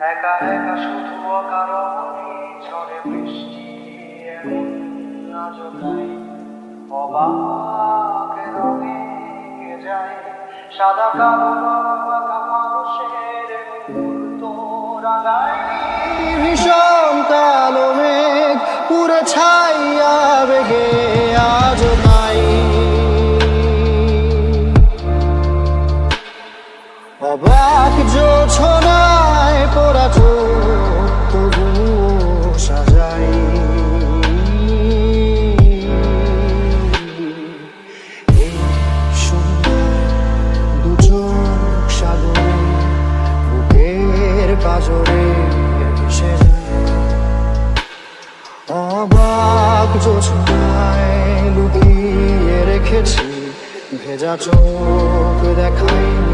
একা একা শুধু অকারণে ঝড়ে বৃষ্টি এমন আজও তাই অবাক রঙে যায় সাদা কালো বাঁকা মানুষের মুহূর্ত রাঙায় ভীষণ কালো মেঘ পুরে ছাইয়া বেগে আজও নাই অবাক জোছনায় পোড়া চোখ তবুও সাজাই এই সন্ধ্যায় দু চোখ সাগরে বুকের পাঁজরে ভেসে যায় অবাক জোছনায় লুকিয়ে রেখেছি ভেজা চোখ দেখাই